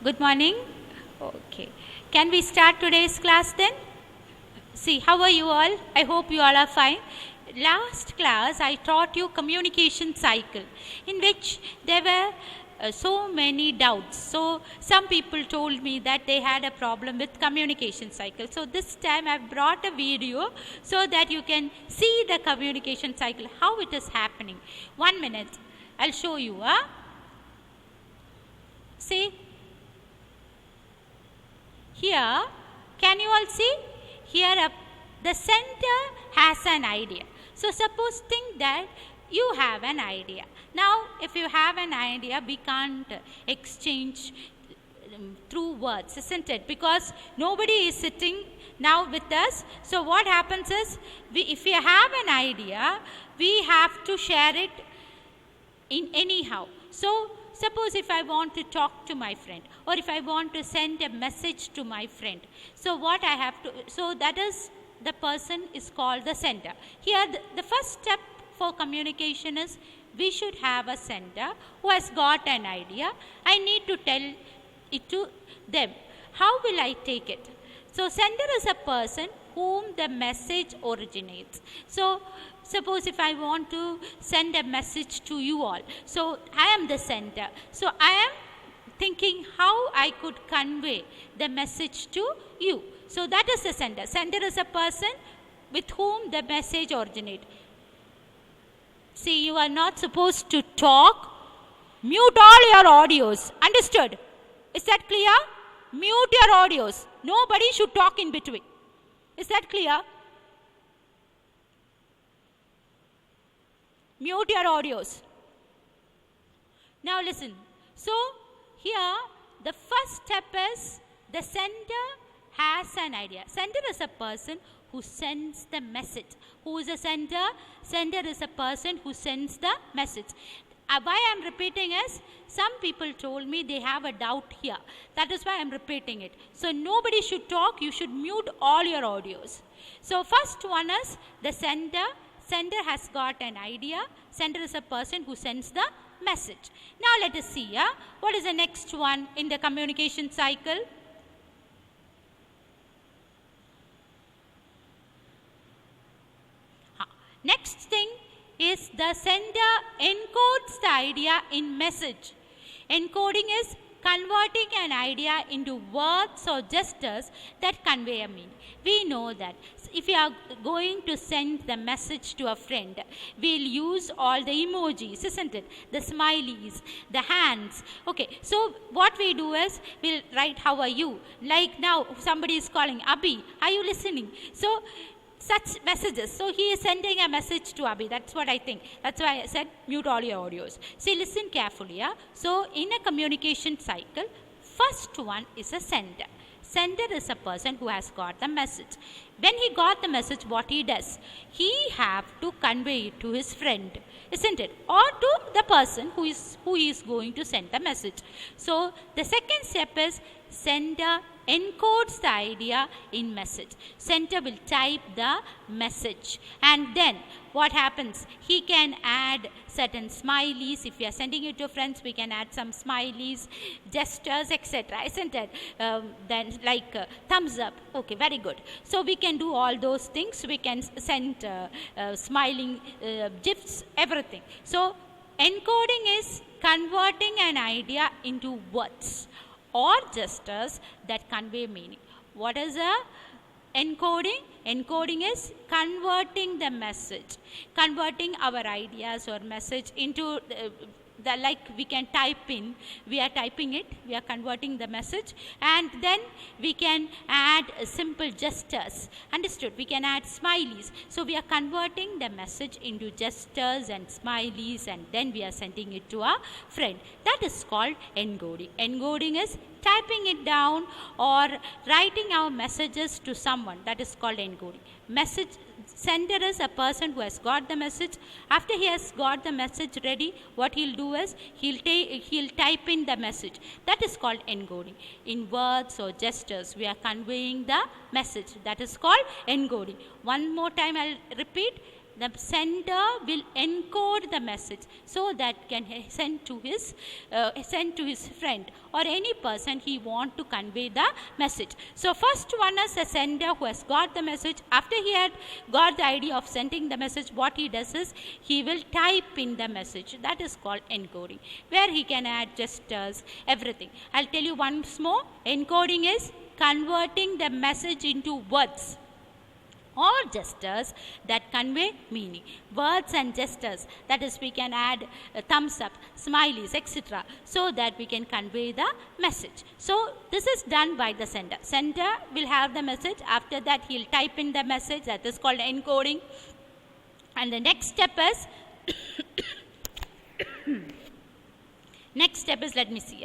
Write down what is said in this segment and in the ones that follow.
Good morning. Okay. Can we start today's class then? See, how are you all? I hope you all are fine. Last class, I taught you communication cycle, in which there were so many doubts. So, some people told me that they had a problem with communication cycle. So, this time I have brought a video so that you can see the communication cycle, how it is happening. 1 minute. I'll show you. See? Here, can you all see? Here, the center has an idea. So, suppose think that you have an idea. Now, if you have an idea, we can't exchange through words, isn't it? Because nobody is sitting now with us. So, what happens is, if we have an idea, we have to share it in anyhow. So, suppose if I want to talk to my friend, or if I want to send a message to my friend, so what I have to, so that is, the person is called the sender. Here the first step for communication is, we should have a sender who has got an idea. I need to tell it to them. How will I take it? So sender is a person whom the message originates. So suppose if I want to send a message to you all, so I am the sender. So I am thinking how I could convey the message to you. So that is the sender. Sender is a person with whom the message originates. See, you are not supposed to talk. Mute all your audios. Understood? Is that clear? Mute your audios. Nobody should talk in between. Is that clear? Mute your audios. Now listen. So, here the first step is, the sender has an idea. Sender is a person who sends the message. Who is a sender? Sender is a person who sends the message. Why I am repeating is, some people told me they have a doubt here. That is why I am repeating it. So nobody should talk. You should mute all your audios. So first one is the sender. Sender has got an idea. Sender is a person who sends the message. Now let us see. What is the next one in the communication cycle? Next thing is, the sender encodes the idea in message. Encoding is converting an idea into words or gestures that convey a meaning. We know that if you are going to send the message to a friend, we'll use all the emojis, isn't it? The smileys, the hands. Okay, so what we do is, we'll write, how are you? Like now, somebody is calling, Abhi, are you listening? So, such messages. So he is sending a message to Abhi. That's what I think. That's why I said mute all your audios. See, listen carefully. So in a communication cycle, first one is a sender. Sender is a person who has got the message. When he got the message, what he does? He have to convey it to his friend, isn't it? Or to the person who is going to send the message. So the second step is, sender encodes the idea in message. Sender will type the message, and then what happens? He can add certain smileys. If we are sending it to friends, we can add some smileys, gestures, etc. Isn't it? Then like thumbs up. Okay, very good. So we can do all those things. We can send smiling gifs, everything. So encoding is converting an idea into words or gestures that convey meaning. What is encoding? Encoding is converting the message, converting our ideas or message into like we can type in, we are typing it, we are converting the message, and then we can add simple gestures. Understood? We can add smileys. So we are converting the message into gestures and smileys, and then we are sending it to our friend. That is called encoding. Encoding is typing it down or writing our messages to someone. That is called encoding. Message sender is a person who has got the message. After he has got the message ready, what he'll do is, he'll type in the message. That is called encoding. In words or gestures, we are conveying the message. That is called encoding. One more time I'll repeat. the sender will encode the message so that can send to his friend or any person he want to convey the message. So first one is a sender who has got the message. After he had got the idea of sending the message, what he does is he will type in the message. That is called encoding, where he can add gestures, everything. I'll tell you once more. Encoding is converting the message into words or gestures that convey meaning. Words and gestures, that is, we can add thumbs up, smileys, etc., so that we can convey the message. So this is done by the sender. Sender will have the message. After that, he'll type in the message. That is called encoding. And the next step is let me see.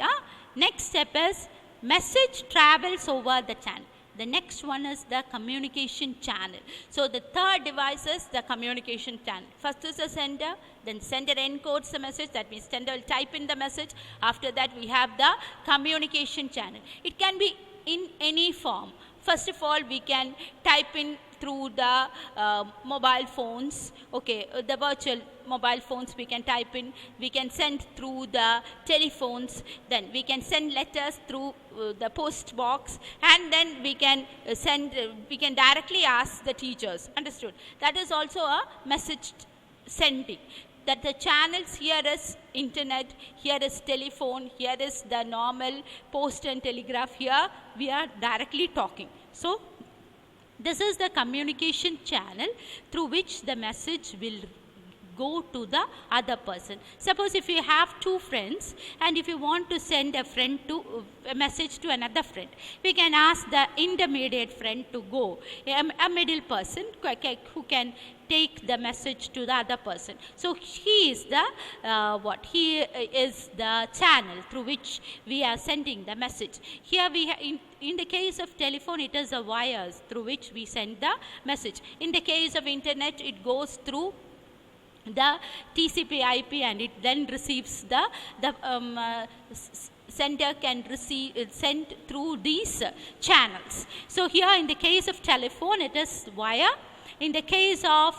Next step is message travels over the channel. The next one is the communication channel. So the third device is the communication channel. First is the sender, then sender encodes the message. That means sender will type in the message. After that, we have the communication channel. It can be in any form. First of all, we can type in through the mobile phones. Okay, the virtual mobile phones we can type in. We can send through the telephones. Then we can send letters through the post box, and then we can we can directly ask the teachers. Understood? That is also a message sending. That the channels here is internet, here is telephone, here is the normal post and telegraph. Here we are directly talking. So this is the communication channel through which the message will go to the other person. Suppose if you have two friends and if you want to send a message to another friend, we can ask the intermediate friend to go, a middle person who can take the message to the other person. So he is the he is the channel through which we are sending the message. Here we in the case of telephone, it is the wires through which we send the message. In the case of internet, it goes through the TCP/IP, and it then receives the sender can send through these channels. So here in the case of telephone, it is wire. In the case of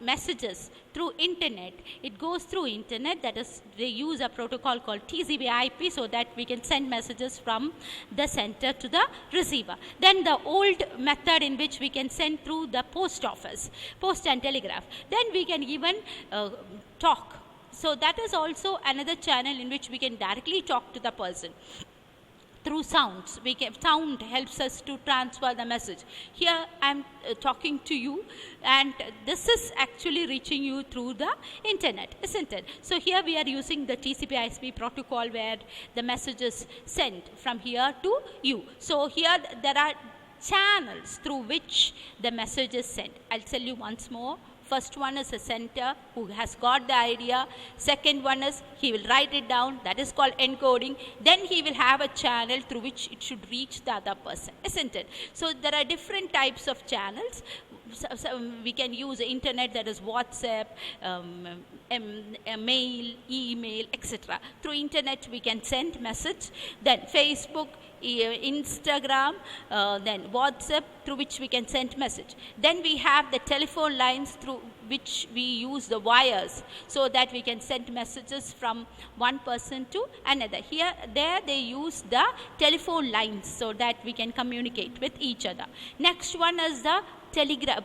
messages through internet, it goes through internet. That is, they use a protocol called TCP/IP so that we can send messages from the sender to the receiver. Then the old method in which we can send through the post office, post and telegraph. Then we can even talk. So that is also another channel in which we can directly talk to the person. Through sounds, sound helps us to transfer the message. Here I am talking to you, and this is actually reaching you through the internet, isn't it? So here we are using the TCP/IP protocol where the message is sent from here to you. So here there are channels through which the message is sent. I'll tell you once more. First one is a sender who has got the idea. Second one is he will write it down. That is called encoding. Then he will have a channel through which it should reach the other person, isn't it? So there are different types of channels. So we can use the internet, that is WhatsApp, mail, email, etc. Through internet we can send message. Then Facebook, Instagram, then WhatsApp, through which we can send message. Then we have the telephone lines through which we use the wires so that we can send messages from one person to another. There they use the telephone lines so that we can communicate with each other. Next one is the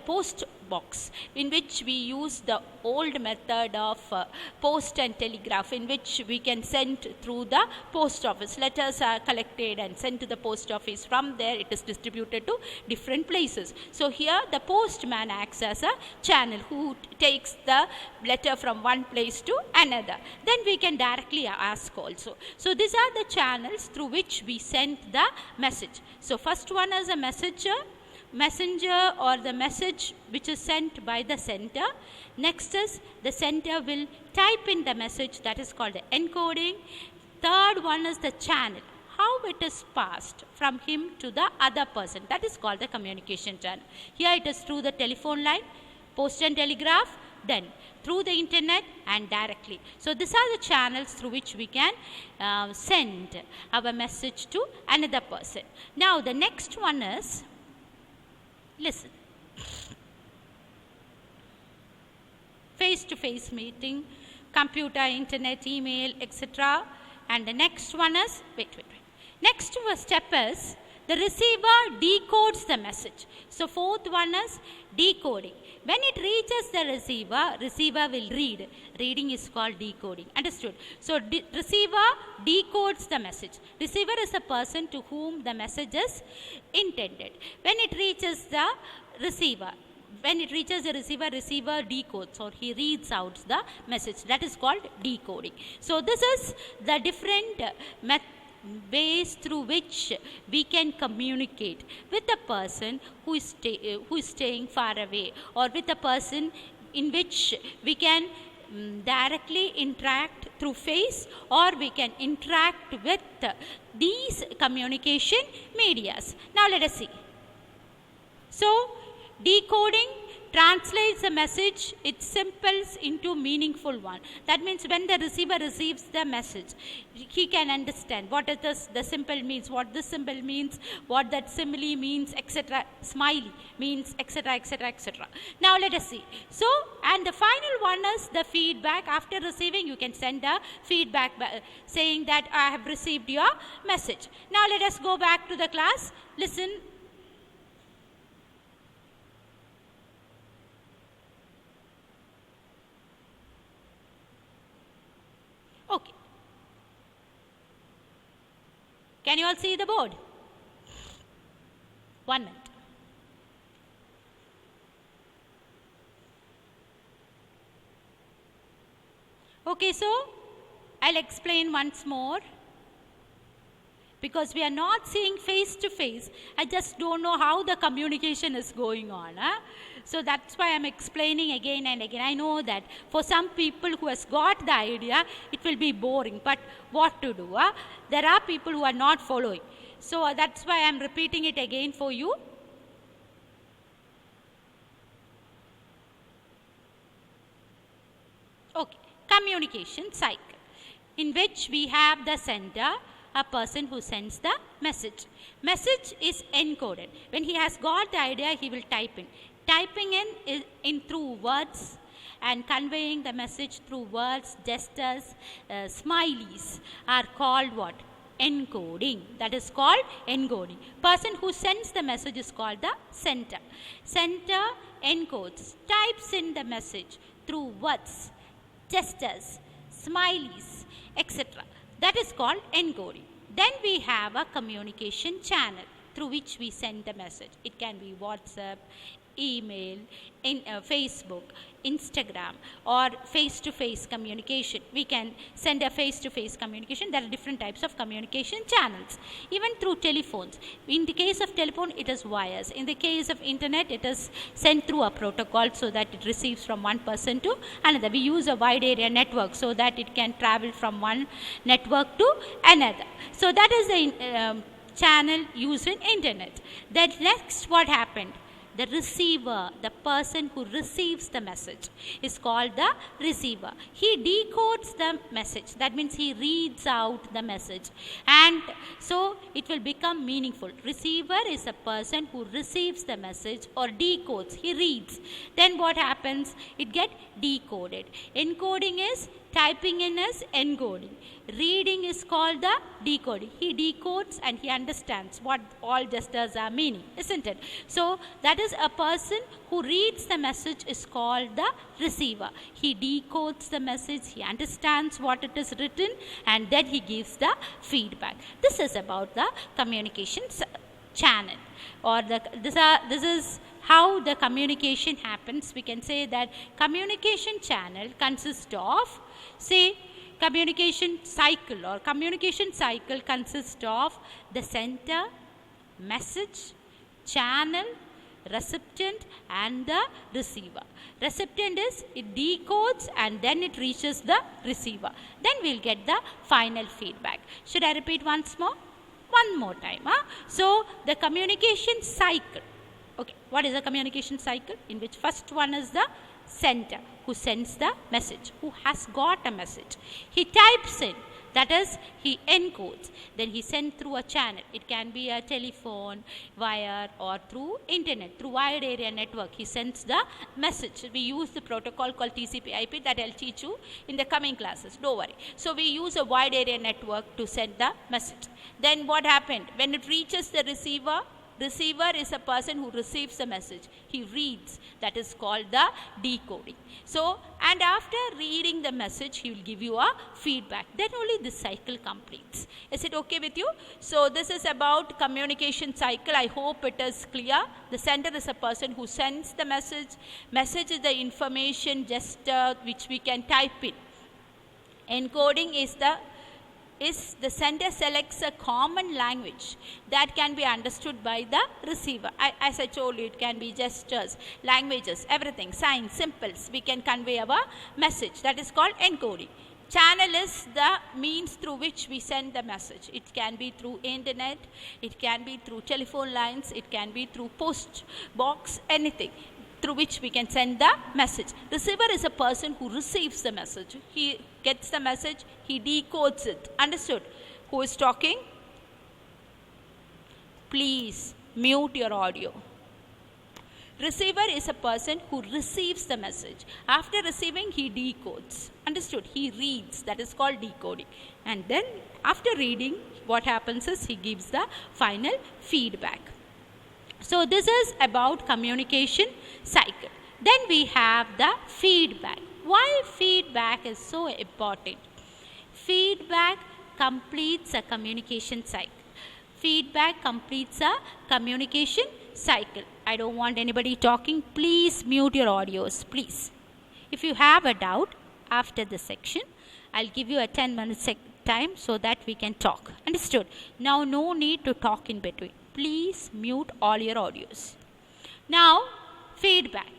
post box, in which we use the old method of post and telegraph, in which we can send through the post office. Letters are collected and sent to the post office. From there it is distributed to different places. So here the postman acts as a channel who takes the letter from one place to another. Then we can directly ask also. So these are the channels through which we send the message. So first one is a messenger or the message which is sent by the sender. Next is the sender will type in the message, that is called the encoding. Third one is the channel, how it is passed from him to the other person, that is called the communication channel. Here it is through the telephone line, post and telegraph, then through the internet and directly. So these are the channels through which we can send our message to another person. Now the next one is, listen. face-to-face meeting, computer, internet, email, etc. And the next one is, next step is, the receiver decodes the message. So fourth one is decoding. When it reaches the receiver will read. Reading is called decoding. Understood? So receiver decodes the message. Receiver is the person to whom the message is intended. When it reaches the receiver, receiver decodes, or he reads out the message. That is called decoding. So this is the different ways through which we can communicate with a person who is staying far away, or with a person in which we can directly interact through face, or we can interact with these communication medias. Now let us see. So decoding translates the message, it simples into meaningful one. That means when the receiver receives the message, he can understand what it is, the symbol means, what this symbol means, what that simile means, etc. Smiley means, etc., etc., etc. Now let us see. So, and the final one is the feedback. After receiving, you can send a feedback saying that I have received your message. Now let us go back to the class. Listen. Okay. Can you all see the board? 1 minute. Okay, so I'll explain once more. Because we are not seeing face to face, I just don't know how the communication is going on. So that's why I'm explaining again and again. I know that for some people who has got the idea, it will be boring. But what to do? There are people who are not following. So that's why I'm repeating it again for you. Okay, communication cycle, in which we have the sender, a person who sends the message. Message is encoded. When he has got the idea, he will type in. Typing in through words and conveying the message through words, gestures, smileys are called what? Encoding. That is called encoding. Person who sends the message is called the sender. Sender encodes, types in the message through words, gestures, smileys, etc. That is called encoding. Then we have a communication channel through which we send the message. It can be WhatsApp, email, Facebook, Instagram, or face-to-face communication. We can send a face-to-face communication. There are different types of communication channels. Even through telephones. In the case of telephone, it is wires. In the case of internet, it is sent through a protocol so that it receives from one person to another. We use a wide area network so that it can travel from one network to another. So that is the channel used in internet. Then next, what happened? The receiver, the person who receives the message, is called the receiver. He decodes the message. That means he reads out the message. And so it will become meaningful. Receiver is a person who receives the message or decodes. He reads. Then what happens? It gets decoded. Encoding is typing in is encoding. Reading is called the decoding. He decodes and he understands what all gestures are meaning, isn't it? So that is a person who reads the message is called the receiver. He decodes the message, he understands what it is written, and then he gives the feedback. This is about the communication channel, or this is how the communication happens. We can say that communication channel consists of, say, communication cycle, or communication cycle consists of the sender, message, channel, recipient, and the receiver. Recipient is, it decodes and then it reaches the receiver. Then we'll get the final feedback. Should I repeat once more? One more time. So the communication cycle. Okay, what is a communication cycle? In which first one is the sender, who sends the message, who has got a message. He types in That is, he encodes. Then he sends through a channel. It can be a telephone, wire, or through internet, through wide area network. He sends the message. We use the protocol called TCP/IP that I'll teach you in the coming classes. Don't worry. So we use a wide area network to send the message. Then what happened? When it reaches the receiver is a person who receives the message. He reads. That is called the decoding. So, and after reading the message, he will give you a feedback. Then only this cycle completes. Is it okay with you? So, this is about communication cycle. I hope it is clear. The sender is a person who sends the message. Message is the information just which we can type in. Encoding is the sender selects a common language that can be understood by the receiver. As I told you, it can be gestures, languages, everything, signs, symbols. We can convey our message. That is called encoding. Channel is the means through which we send the message. It can be through internet, it can be through telephone lines, it can be through post box, anything through which we can send the message. Receiver is a person who receives the message. He gets the message, he decodes it. Understood? Who is talking? Please mute your audio. Receiver is a person who receives the message. After receiving, he decodes. Understood? He reads. That is called decoding. And then after reading, what happens is he gives the final feedback. So this is about communication cycle. Then we have the feedback. Why feedback is so important? Feedback completes a communication cycle. Feedback completes a communication cycle. I don't want anybody talking. Please mute your audios, please. If you have a doubt after this section, I'll give you a 10 minutes time so that we can talk. Understood? Now no need to talk in between. Please mute all your audios. Now, feedback.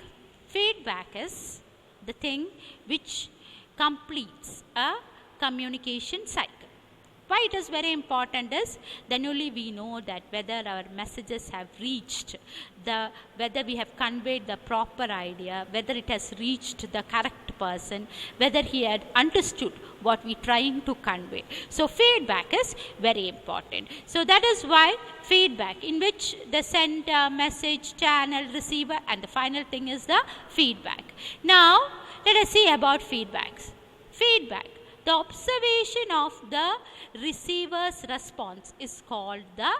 Feedback is the thing which completes a communication cycle. Why it is very important is then only we know that whether our messages have reached whether we have conveyed the proper idea, whether it has reached the correct person, whether he had understood what we are trying to convey. So feedback is very important. So that is why feedback, in which the sender, message, channel, receiver, and the final thing is the feedback. Now let us see about feedbacks. Feedback. The observation of the receiver's response is called the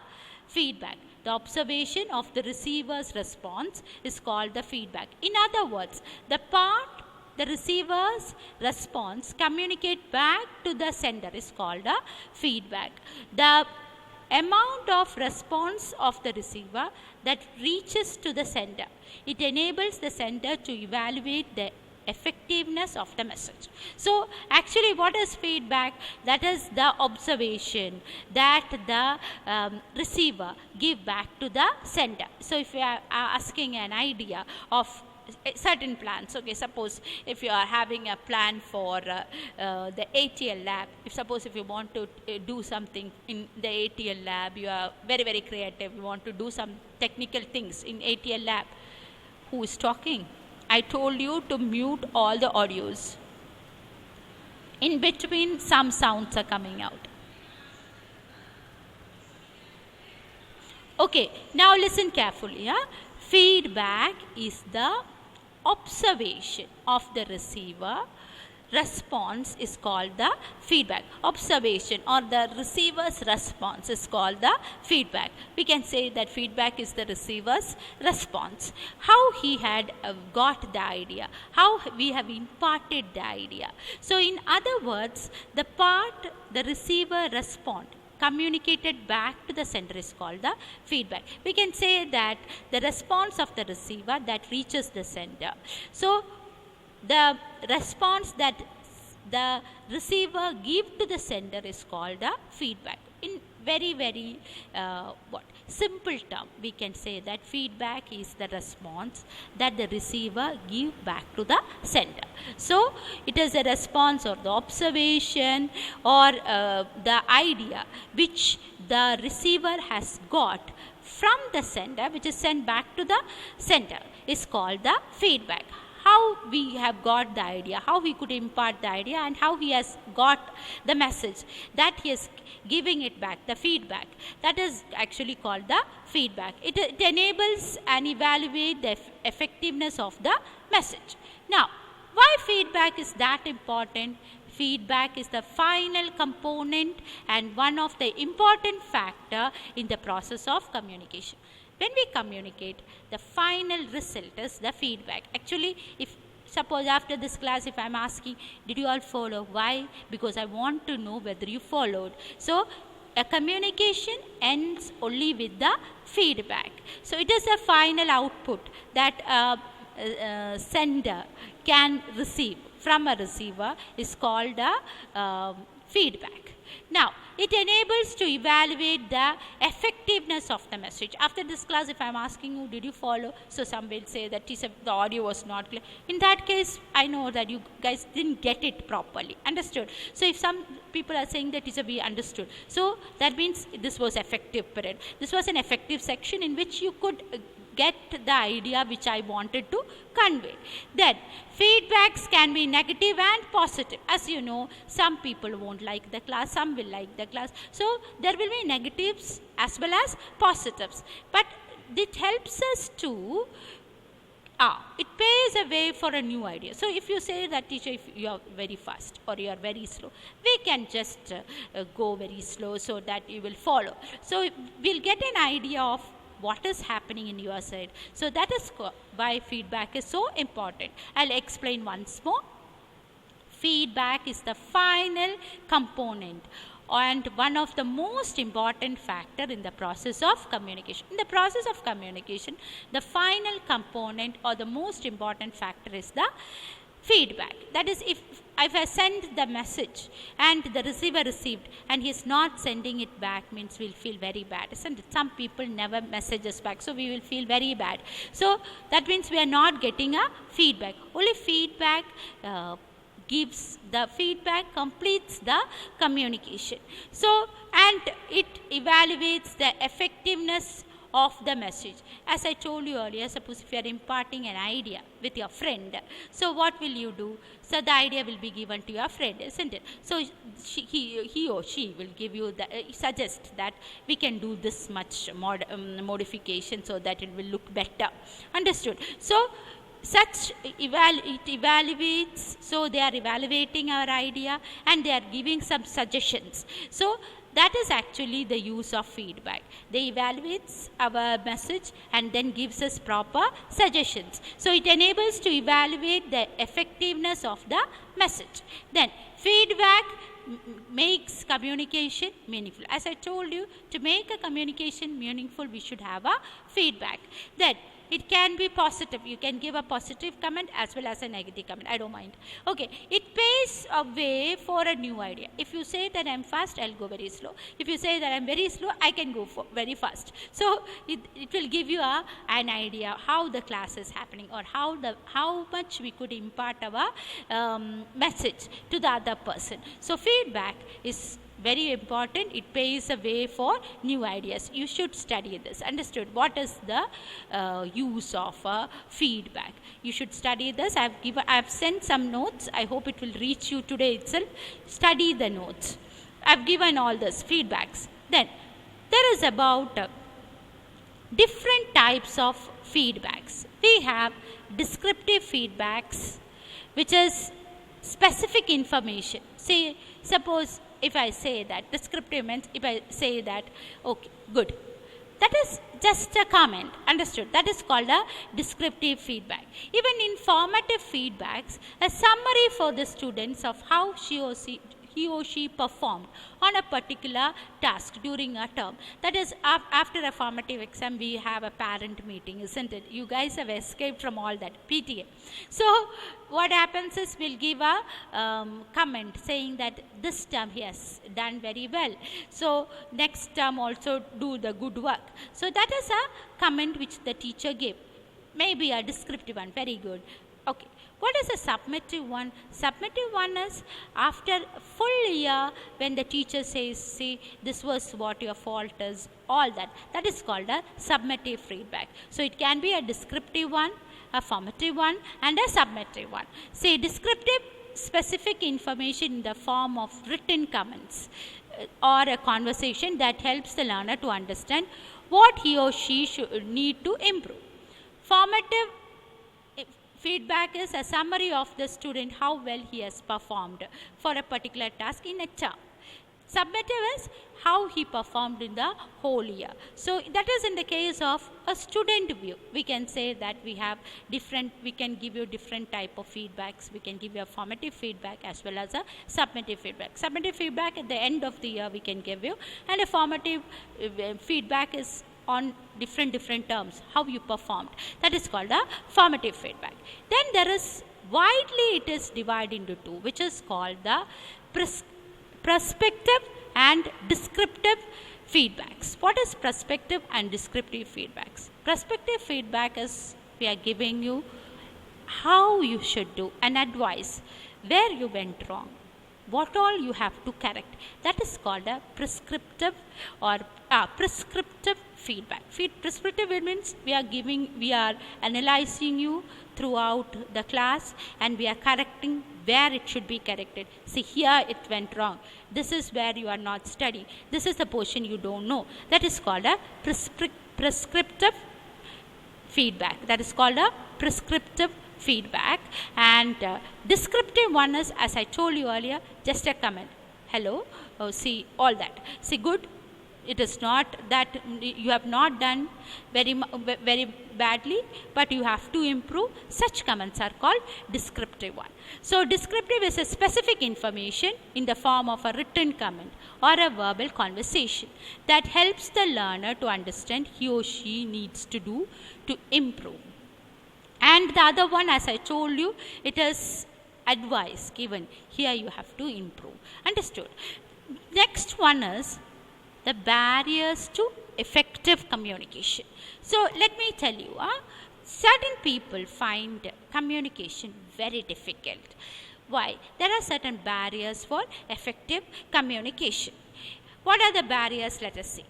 feedback. The observation of the receiver's response is called the feedback. In other words, the receiver's response communicate back to the sender is called a feedback. The amount of response of the receiver that reaches to the sender, it enables the sender to evaluate the effectiveness of the message. So actually what is feedback? That is the observation that the receiver give back to the sender. So if you are asking an idea of certain plans, okay, suppose if you are having a plan for the ATL lab, if you want to do something in the ATL lab, you are very, very creative, you want to do some technical things in ATL lab. Who is talking? I told you to mute all the audios. In between, some sounds are coming out. Okay, now listen carefully. Yeah? Feedback is the observation of the receiver. Response is called the feedback. Observation or the receiver's response is called the feedback. We can say that feedback is the receiver's response. How he had got the idea, how we have imparted the idea. So in other words, the receiver respond communicated back to the sender is called the feedback. We can say that the response of the receiver that reaches the sender. So the response that the receiver give to the sender is called a feedback. In very, very simple term, we can say that feedback is the response that the receiver give back to the sender. So it is a response or the observation or the idea which the receiver has got from the sender, which is sent back to the sender, is called the feedback. how we have got the idea, how we could impart the idea, and how he has got the message, that he is giving it back, the feedback. That is actually called the feedback. It enables and evaluate the effectiveness of the message. Now, why feedback is that important? Feedback is the final component and one of the important factor in the process of communication. When we communicate, the final result is the feedback. Actually, if suppose after this class, if I am asking, did you all follow? Why? Because I want to know whether you followed. So, a communication ends only with the feedback. So, it is a final output that sender can receive from a receiver is called a feedback. Now, it enables to evaluate the effectiveness of the message. After this class, if I am asking you, did you follow? So, some will say that the audio was not clear. In that case, I know that you guys didn't get it properly. Understood? So, if some people are saying that we understood. So, that means this was effective period. This was an effective section in which you could get the idea which I wanted to convey. Then, feedbacks can be negative and positive. As you know, some people won't like the class, some will like the class. So, there will be negatives as well as positives. But it helps us to, it paves a way for a new idea. So, if you say that teacher, if you are very fast or you are very slow, we can just go very slow so that you will follow. So, we'll get an idea of what is happening in your side. So, that is why feedback is so important. I'll explain once more. Feedback is the final component and one of the most important factor in the process of communication. In the process of communication, the final component or the most important factor is the feedback. That is, if I send the message and the receiver received and he is not sending it back, means we'll feel very bad, isn't it? Some people never message us back, so we will feel very bad. So, that means we are not getting a feedback. Only feedback completes the communication. So, and it evaluates the effectiveness of the message. As I told you earlier, suppose if you are imparting an idea with your friend, so what will you do? So, the idea will be given to your friend, isn't it? So, he or she will give you suggest that we can do this much modification so that it will look better. Understood? So, it evaluates, so they are evaluating our idea and they are giving some suggestions. So, that is actually the use of feedback. They evaluates our message and then gives us proper suggestions. So, it enables to evaluate the effectiveness of the message. Then, feedback makes communication meaningful. As I told you, to make a communication meaningful, we should have a feedback. Then, it can be positive. You can give a positive comment as well as a negative comment. I don't mind. Okay. It paves a way for a new idea. If you say that I am fast, I'll go very slow. If you say that I am very slow, I can go very fast. So, it will give you an idea how the class is happening or how much we could impart our message to the other person. So, feedback is very important. It paves a way for new ideas. You should study this. Understood? What is the use of feedback? You should study this. I have sent some notes. I hope it will reach you today itself. Study the notes. I have given all this feedbacks. Then there is about different types of feedbacks. We have descriptive feedbacks, which is specific information. Say, suppose if I say that, descriptive means if I say that, okay, good. That is just a comment. Understood? That is called a descriptive feedback. Even in formative feedbacks, a summary for the students of how he or she performed on a particular task during a term. That is, after a formative exam, we have a parent meeting, isn't it? You guys have escaped from all that, PTA. So, what happens is we'll give a comment saying that this term he has done very well. So, next term also do the good work. So, that is a comment which the teacher gave. Maybe a descriptive one, very good. Okay. What is a summative one? Summative one is after a full year when the teacher says, see, this was what your fault is, all that. That is called a summative feedback. So, it can be a descriptive one a formative one, and a summative one. Say descriptive specific information in the form of written comments or a conversation that helps the learner to understand what he or she should need to improve. Formative feedback is a summary of the student, how well he has performed for a particular task in a term. Summative is how he performed in the whole year. So that is in the case of a student view. We can say that we can give you different type of feedbacks. We can give you a formative feedback as well as a summative feedback. Summative feedback at the end of the year we can give you, and a formative feedback is on different terms, how you performed. That is called a formative feedback. Then there is widely it is divided into two, which is called the prospective and descriptive feedbacks. What is prospective and descriptive feedbacks? Prospective feedback is we are giving you how you should do, an advice, where you went wrong, what all you have to correct. That is called a prescriptive or prescriptive feedback. Prescriptive means we are analyzing you throughout the class and we are correcting where it should be corrected. See, here it went wrong. This is where you are not studying. This is the portion you don't know. That is called a prescriptive feedback. That is called a prescriptive feedback. And descriptive one is, as I told you earlier, just a comment. Hello, see, all that. See, good. It is not that you have not done very badly, but you have to improve. Such comments are called descriptive one. So descriptive is a specific information in the form of a written comment or a verbal conversation that helps the learner to understand he or she needs to do to improve. And the other one, as I told you, it is advice given. Here you have to improve. Understood? Next one is the barriers to effective communication. So let me tell you, certain people find communication very difficult. Why? There are certain barriers for effective communication. What are the barriers? Let us see.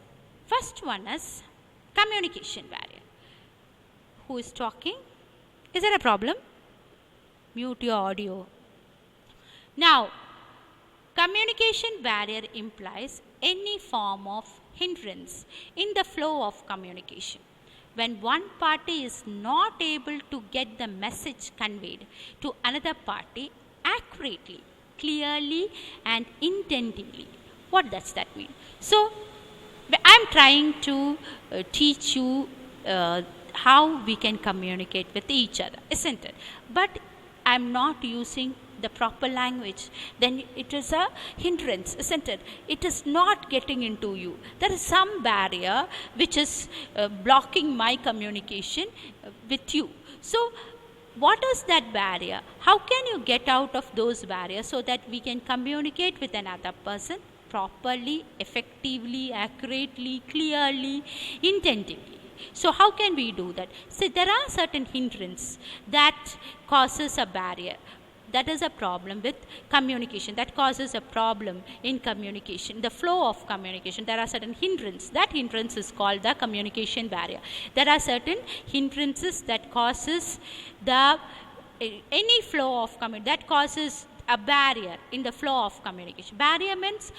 First one is communication barrier. Who is talking? Is there a problem? Mute your audio. Now, communication barrier implies any form of hindrance in the flow of communication. When one party is not able to get the message conveyed to another party accurately, clearly, and intently. What does that mean? So, I am trying to teach you how we can communicate with each other, isn't it? But I am not using the proper language, then it is a hindrance, isn't it? It is not getting into you. There is some barrier which is blocking my communication with you. So, what is that barrier? How can you get out of those barriers so that we can communicate with another person properly, effectively, accurately, clearly, intentively? So how can we do that? See, there are certain hindrances that causes a barrier. That is a problem with communication. That causes a problem in communication. The flow of communication. There are certain hindrances. That hindrance is called the communication barrier. There are certain hindrances that causes any flow of communication. That causes a barrier in the flow of communication. Barrier means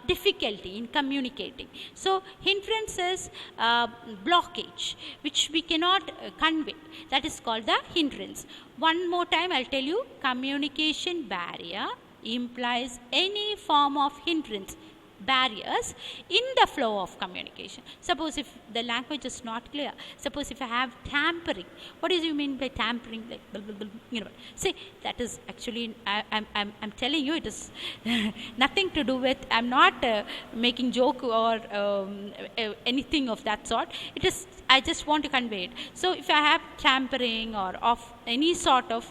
difficulty in communicating. So hindrance is blockage which we cannot convey. That is called the hindrance. One more time I'll tell you, communication barrier implies any form of hindrance, barriers in the flow of communication. Suppose if the language is not clear, suppose if I have tampering, what do you mean by tampering? Like, see, that is actually, I'm telling you, it is nothing to do with, I'm not making joke or anything of that sort. It is, I just want to convey it. So if I have tampering or of any sort of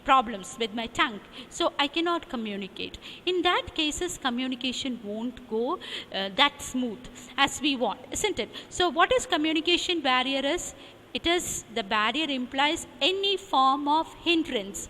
problems with my tongue, so I cannot communicate. In that cases, communication won't go that smooth as we want, isn't it? So what is communication barrier is? It is, the barrier implies any form of hindrance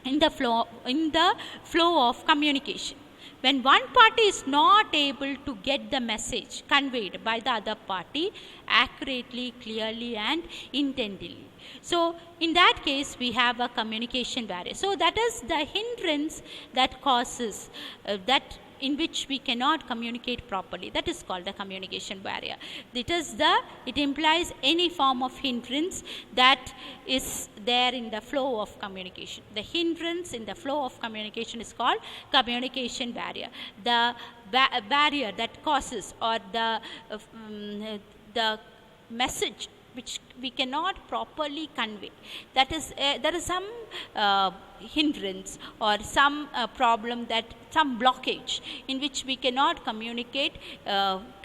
in the flow of communication. when one party is not able to get the message conveyed by the other party accurately, clearly and intently. So in that case we have a communication barrier. So that is the hindrance that causes that in which we cannot communicate properly. That is called the communication barrier. It implies any form of hindrance that is there in the flow of communication. The hindrance in the flow of communication is called communication barrier. The barrier that causes, or the message which we cannot properly convey, that is there is some hindrance or some problem, that some blockage in which we cannot communicate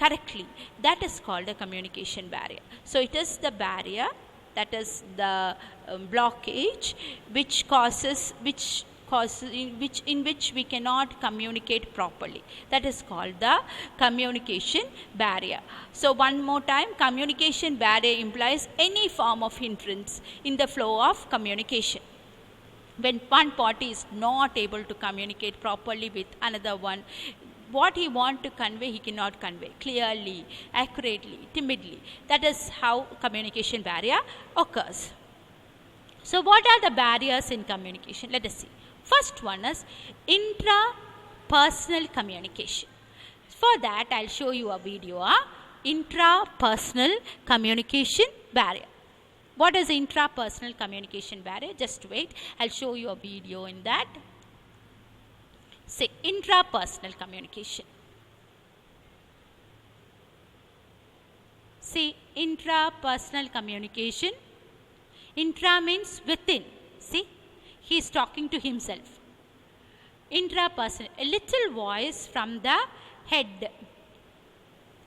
correctly, that is called a communication barrier. So it is the barrier, that is the blockage which causes in which we cannot communicate properly. That is called the communication barrier. So one more time, communication barrier implies any form of hindrance in the flow of communication. When one party is not able to communicate properly with another one, what he wants to convey, he cannot convey clearly, accurately, timidly. That is how communication barrier occurs. So what are the barriers in communication? Let us see. First one is intrapersonal communication. For that, I'll show you a video. Intrapersonal communication barrier. What is intrapersonal communication barrier? Just wait, I'll show you a video in that. Say intrapersonal communication. See, intrapersonal communication. Intra means within. See, he is talking to himself. Intrapersonal, a little voice from the head.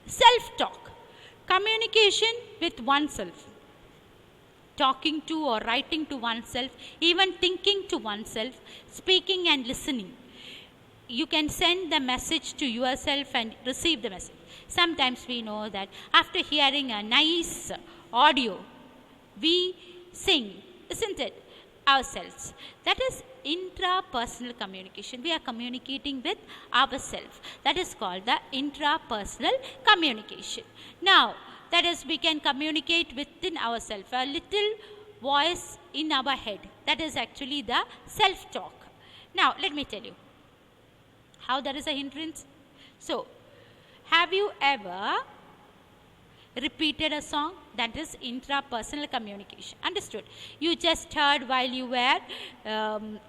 Self-talk, communication with oneself. Talking to or writing to oneself, even thinking to oneself, speaking and listening. You can send the message to yourself and receive the message. Sometimes we know that after hearing a nice audio, we sing, isn't it? Ourselves. That is intrapersonal communication. We are communicating with ourselves. That is called the intrapersonal communication. Now, that is, we can communicate within ourselves. A little voice in our head. That is actually the self-talk. Now, let me tell you how there is a hindrance. So, have you ever repeated a song? That is intrapersonal communication. Understood? You just heard while you were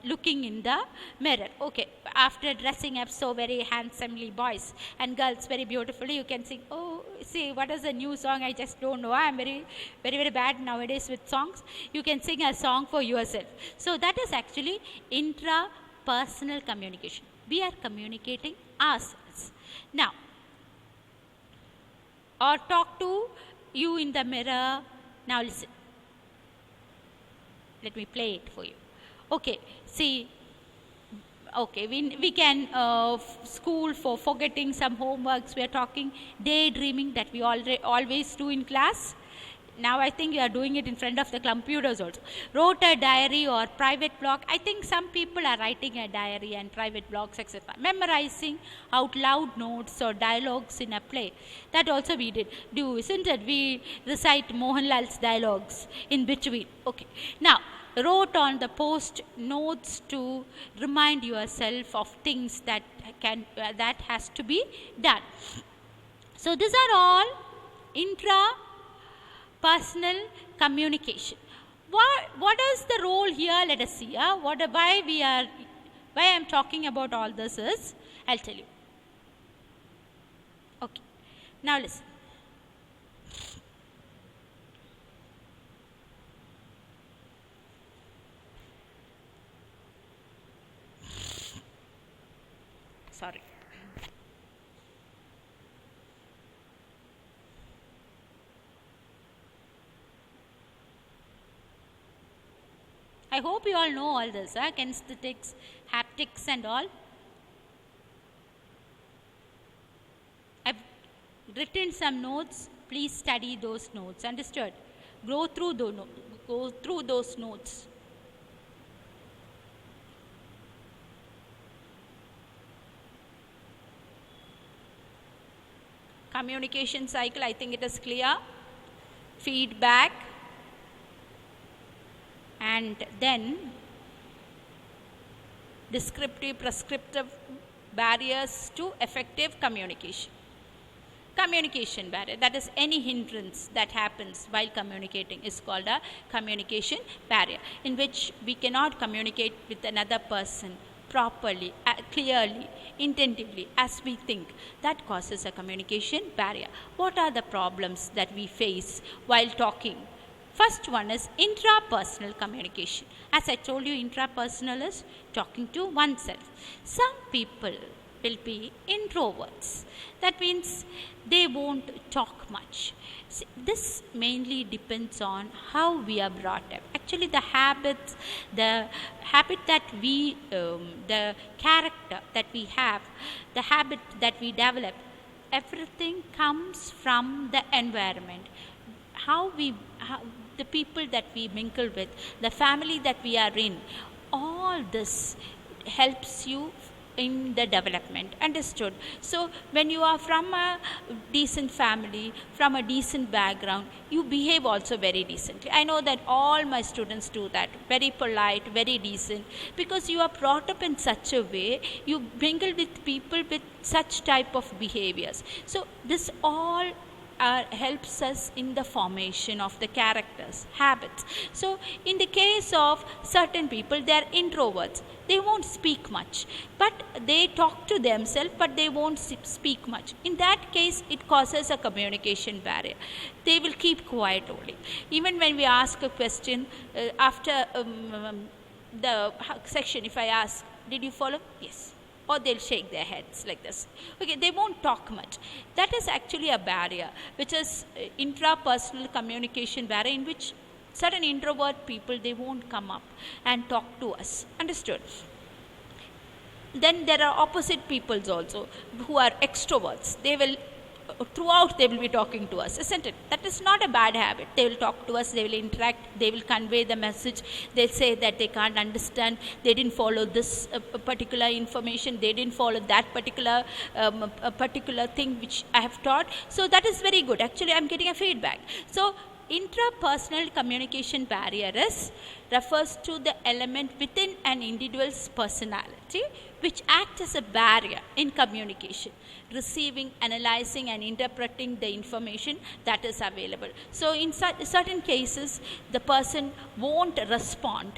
looking in the mirror. Okay, after dressing up so very handsomely, boys and girls very beautifully, you can sing, oh, see, what is the new song? I just don't know. I am very, very, very bad nowadays with songs. You can sing a song for yourself. So that is actually intrapersonal communication. We are communicating ourselves. Now, or talk to you in the mirror. Now listen. Let me play it for you. Okay, see, okay, we can school for forgetting some homeworks. We are talking daydreaming that we always do in class. Now I think you are doing it in front of the computers also. Wrote a diary or private blog. I think some people are writing a diary and private blogs, etc. Memorizing out loud notes or dialogues in a play. That also we do, isn't it? We recite Mohanlal's dialogues in between. Okay. Now, wrote on the post notes to remind yourself of things that has to be done. So these are all intrapersonal communication. What is the role here? Let us see. Why I am talking about all this is, I'll tell you. Okay. Now listen. Sorry. I hope you all know all this, kinesthetics, haptics and all. I've written some notes. Please study those notes. Understood? Go through those notes. communication cycle, I think it is clear. Feedback, and then descriptive, prescriptive barriers to effective communication. Communication barrier, that is any hindrance that happens while communicating, is called a communication barrier, in which we cannot communicate with another person properly, clearly, intentively as we think. That causes a communication barrier. What are the problems that we face while talking? First one is intrapersonal communication. As I told you, intrapersonal is talking to oneself. Some people will be introverts. That means they won't talk much. See, this mainly depends on how we are brought up. Actually, the habit that we, the character that we have, the habit that we develop, everything comes from the environment. How the people that we mingle with, the family that we are in, all this helps you in the development. Understood? So when you are from a decent family, from a decent background, you behave also very decently. I know that all my students do that. Very polite, very decent, because you are brought up in such a way, you mingle with people with such type of behaviors. So this all helps us in the formation of the characters, habits. So in the case of certain people, they are introverts. They won't speak much, but they talk to themselves, but they won't speak much. In that case, it causes a communication barrier. They will keep quiet only. Even when we ask a question, after the section, if I ask, did you follow? Yes. Or they'll shake their heads like this. Okay, they won't talk much. That is actually a barrier, which is intrapersonal communication barrier, in which certain introvert people, they won't come up and talk to us. Understood? Then there are opposite peoples also who are extroverts. They will throughout they will be talking to us, isn't it? That is not a bad habit. They will talk to us, they will interact, they will convey the message. They'll say that they can't understand, they didn't follow this particular information, they didn't follow that particular thing which I have taught. So that is very good. Actually, I'm getting a feedback. So intrapersonal communication barrier refers to the element within an individual's personality which acts as a barrier in communication, receiving, analyzing and interpreting the information that is available. So in certain cases, the person won't respond.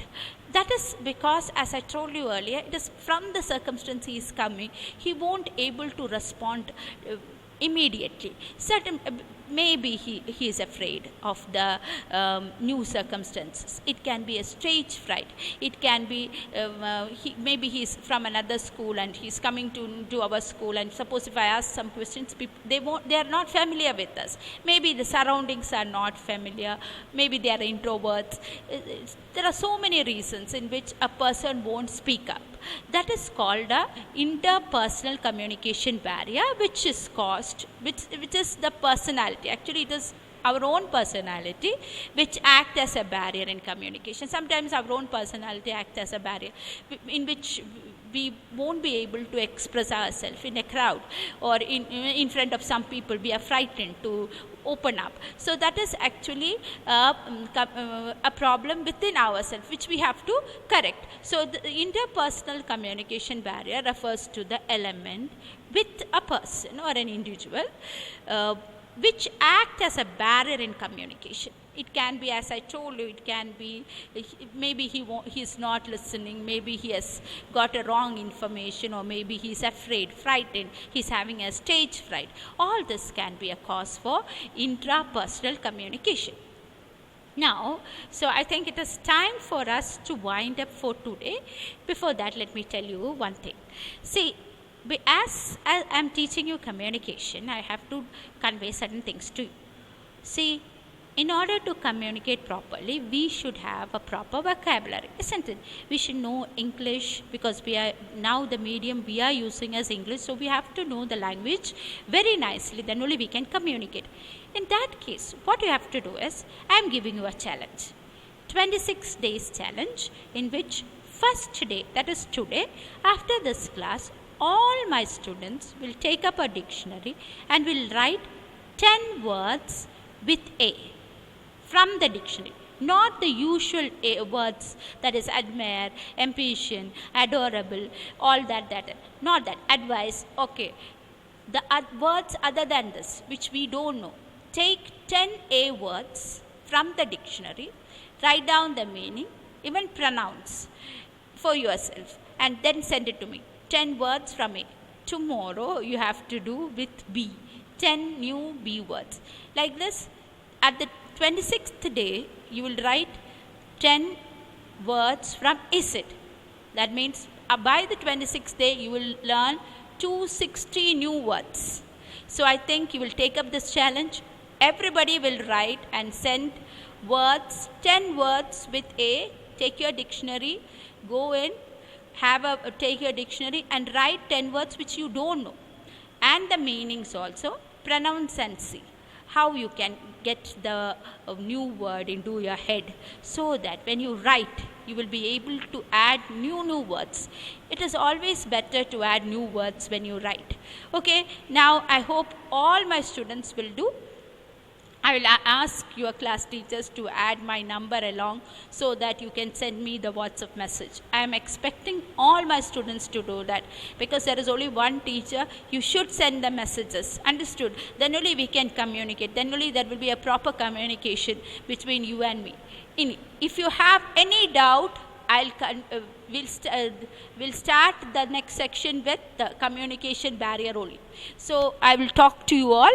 That is because, as I told you earlier, it is from the circumstance he is coming, he won't able to respond immediately. Maybe he is afraid of the new circumstances. It can be a stage fright. It can be maybe he's from another school and he's coming to our school, and suppose if I ask some questions, they are not familiar with us. Maybe the surroundings are not familiar. Maybe they are introverts. There are so many reasons in which a person won't speak up. That is called a interpersonal communication barrier, which is the personality. Actually, it is our own personality which acts as a barrier in communication. Sometimes our own personality acts as a barrier in which we won't be able to express ourselves in a crowd or in front of some people. We are frightened to open up. So that is actually a problem within ourselves which we have to correct. So the interpersonal communication barrier refers to the element with a person or an individual which act as a barrier in communication. It can be, as I told you, it can be maybe he's not listening, maybe he has got a wrong information, or maybe he's afraid, frightened, he's having a stage fright. All this can be a cause for intrapersonal communication. Now, so I think it is time for us to wind up for today. Before that, let me tell you one thing. See, as I'm teaching you communication, I have to convey certain things to you. See, in order to communicate properly, we should have a proper vocabulary, isn't it? We should know English, because now the medium we are using is English, so we have to know the language very nicely, then only we can communicate. In that case, what you have to do is, I am giving you a challenge, 26 days challenge, in which first day, that is today, after this class, all my students will take up a dictionary and will write 10 words with A from the dictionary. Not the usual words, that is admire, ambition, adorable, all that. Not that. Advice, okay. The words other than this, which we don't know. Take 10 A words from the dictionary, write down the meaning, even pronounce for yourself, and then send it to me. 10 words from A. Tomorrow you have to do with B. 10 new B words. Like this, at the 26th day, you will write 10 words from ISIT. That means by the 26th day, you will learn 260 new words. So I think you will take up this challenge. Everybody will write and send words, 10 words with A. Take your dictionary, go in, take your dictionary and write 10 words which you don't know. And the meanings also, pronounce and see how you can get the new word into your head, so that when you write, you will be able to add new words. It is always better to add new words when you write. Okay, now I hope all my students will do. I will ask your class teachers to add my number along so that you can send me the WhatsApp message. I am expecting all my students to do that, because there is only one teacher. You should send the messages. Understood? Then only we can communicate. Then only there will be a proper communication between you and me. If you have any doubt, we'll start the next section with the communication barrier only. So I will talk to you all.